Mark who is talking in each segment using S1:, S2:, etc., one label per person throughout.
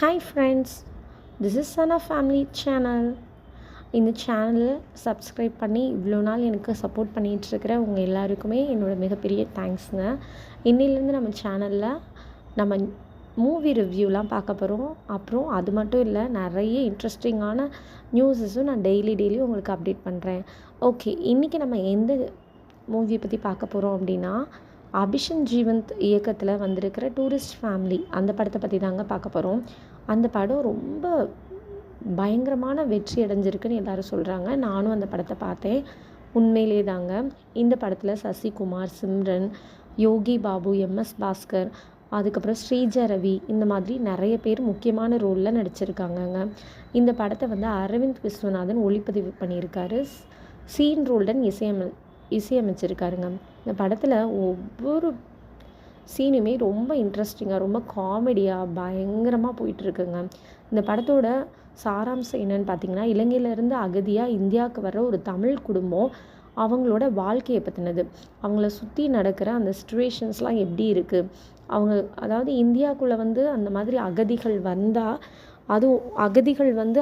S1: Hi friends, this is Sana Family Channel. இந்த சேனலை subscribe பண்ணி இவ்வளோ நாள் எனக்கு சப்போர்ட் பண்ணிகிட்ருக்கிற உங்கள் எல்லாருக்குமே என்னோடய மிகப்பெரிய தேங்க்ஸுங்க. இன்னிலேருந்து நம்ம சேனலில் நம்ம மூவி ரிவ்யூலாம் பார்க்க போகிறோம். அப்புறம் அது மட்டும் இல்லை, நிறைய இன்ட்ரெஸ்டிங்கான நியூஸஸும் நான் டெய்லி உங்களுக்கு அப்டேட் பண்ணுறேன். ஓகே, இன்றைக்கி நம்ம எந்த மூவியை பற்றி பார்க்க போகிறோம் அப்படின்னா, அபிஷன் ஜீவந்த் இயக்கத்தில் வந்திருக்கிற டூரிஸ்ட் ஃபேமிலி அந்த படத்தை பற்றி தாங்க பார்க்க போகிறோம். அந்த படம் ரொம்ப பயங்கரமான வெற்றி அடைஞ்சிருக்குன்னு எல்லோரும் சொல்கிறாங்க. நானும் அந்த படத்தை பார்த்தேன். உண்மையிலே தாங்க இந்த படத்தில் சசிகுமார், சிம்ரன், யோகி பாபு, எம்எஸ் பாஸ்கர், அதுக்கப்புறம் ஸ்ரீஜா ரவி, இந்த மாதிரி நிறைய பேர் முக்கியமான ரோலில் நடிச்சிருக்காங்கங்க. இந்த படத்தை வந்து அரவிந்த் விஸ்வநாதன் ஒளிப்பதிவு பண்ணியிருக்காரு. சீன் ரோல்டன் இசையமைச்சிருக்காருங்க. இந்த படத்தில் ஒவ்வொரு சீனுமே ரொம்ப இன்ட்ரெஸ்டிங்காக, ரொம்ப காமெடியாக, பயங்கரமாக போயிட்டுருக்குங்க. இந்த படத்தோட சாராம்சம் என்னென்னு பார்த்திங்கன்னா, இலங்கையிலேருந்து அகதியாக இந்தியாவுக்கு வர்ற ஒரு தமிழ் குடும்பம் அவங்களோட வாழ்க்கையை பற்றினது. அவங்கள சுற்றி நடக்கிற அந்த சிச்சுவேஷன்ஸ்லாம் எப்படி இருக்குது, அவங்க அதாவது இந்தியாவுக்குள்ளே வந்து அந்த மாதிரி அகதிகள் வந்தால், அதுவும் அகதிகள் வந்து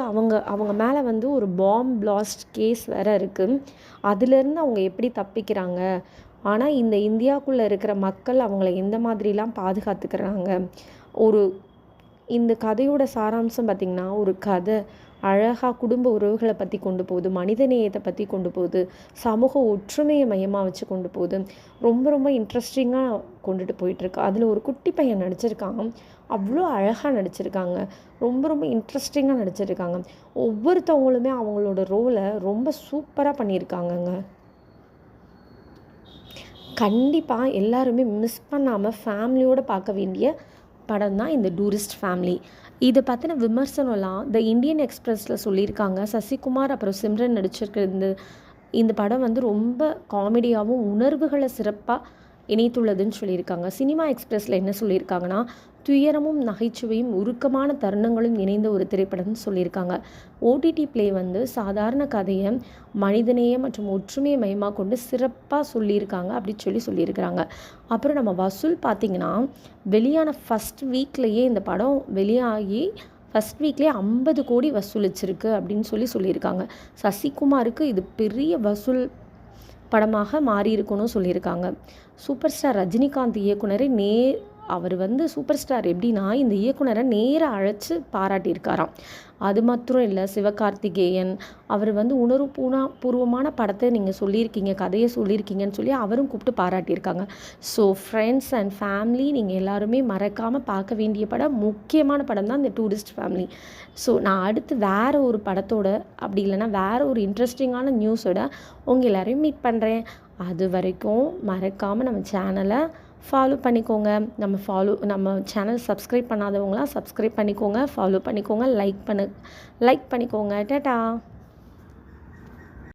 S1: அவங்க மேலே வந்து ஒரு பாம் பிளாஸ்ட் கேஸ் வேறு இருக்குது. அதுலேருந்து அவங்க எப்படி தப்பிக்கிறாங்க, ஆனால் இந்த இந்தியாவுக்குள்ளே இருக்கிற மக்கள் அவங்கள எந்த மாதிரிலாம் பாதுகாத்துக்கிறாங்க. இந்த கதையோட சாராம்சம் பார்த்திங்கன்னா, ஒரு கதை அழகாக குடும்ப உறவுகளை பற்றி கொண்டு போகுது, மனிதநேயத்தை பற்றி கொண்டு போகுது, சமூக ஒற்றுமையை மையமாக வச்சு கொண்டு போகுது. ரொம்ப இன்ட்ரெஸ்டிங்காக கொண்டுட்டு போயிட்டுருக்கு. அதில் ஒரு குட்டி பையன் நடிச்சிருக்காங்க. அவ்வளோ அழகாக நடிச்சிருக்காங்க. ரொம்ப இன்ட்ரெஸ்டிங்காக நடிச்சிருக்காங்க. ஒவ்வொருத்தவங்களுமே அவங்களோட ரோலை ரொம்ப சூப்பராக பண்ணியிருக்காங்கங்க. கண்டிப்பாக எல்லாருமே மிஸ் பண்ணாமல் ஃபேமிலியோடு பார்க்க வேண்டிய படம் தான் இந்த டூரிஸ்ட் ஃபேமிலி. இதை பற்றின விமர்சனம்லாம் த இண்டியன் எக்ஸ்பிரஸில் சொல்லியிருக்காங்க. சசிகுமார் அப்புறம் சிம்ரன் நடிச்சிருக்க இந்த படம் வந்து ரொம்ப காமெடியாகவும் உணர்வுகளை சிறப்பாக இணைத்துள்ளதுன்னு சொல்லியிருக்காங்க. சினிமா எக்ஸ்பிரஸில் என்ன சொல்லியிருக்காங்கன்னா, துயரமும் நகைச்சுவையும் உருக்கமான தருணங்களும் இணைந்த ஒரு திரைப்படம்னு சொல்லியிருக்காங்க. ஓடிடி ப்ளே வந்து சாதாரண கதையை மனிதநேயம் மற்றும் ஒற்றுமையை மையமாக கொண்டு சிறப்பாக சொல்லியிருக்காங்க அப்படின்னு சொல்லியிருக்கிறாங்க. அப்புறம் நம்ம வசூல் பார்த்திங்கன்னா, வெளியான ஃபஸ்ட் வீக்லேயே இந்த படம் வெளியாகி ஃபஸ்ட் வீக்லேயே 50 கோடி வசூலிச்சிருக்கு அப்படின்னு சொல்லியிருக்காங்க. சசிகுமாருக்கு இது பெரிய வசூல் படமாக மாறி இருக்குன்னு சொல்லியிருக்காங்க. சூப்பர் ஸ்டார் ரஜினிகாந்த் இயக்குனரை அவர் வந்து சூப்பர் ஸ்டார் எப்படின்னா, இந்த இயக்குனரை நேராக அழைச்சி பாராட்டியிருக்காராம். அது மாத்திரம் இல்லை, சிவகார்த்திகேயன் அவர் வந்து பூர்வமான படத்தை நீங்கள் சொல்லியிருக்கீங்க, கதையை சொல்லியிருக்கீங்கன்னு சொல்லி அவரும் கூப்பிட்டு பாராட்டியிருக்காங்க. ஸோ ஃப்ரெண்ட்ஸ் அண்ட் ஃபேமிலி, நீங்கள் எல்லாருமே மறக்காமல் பார்க்க வேண்டிய படம், முக்கியமான படம் தான் இந்த டூரிஸ்ட் ஃபேமிலி. ஸோ நான் அடுத்து வேறு ஒரு படத்தோட, அப்படி இல்லைன்னா வேறு ஒரு இன்ட்ரெஸ்டிங்கான நியூஸோட உங்கள் எல்லோரையும் மீட் பண்ணுறேன். அது வரைக்கும் மறக்காமல் நம்ம சேனலை ஃபாலோ பண்ணிக்கோங்க. நம்ம சேனல் சப்ஸ்கிரைப் பண்ணாதவங்களாம் சப்ஸ்கிரைப் பண்ணிக்கோங்க, ஃபாலோ பண்ணிக்கோங்க, லைக் பண்ணிக்கோங்க. டாடா.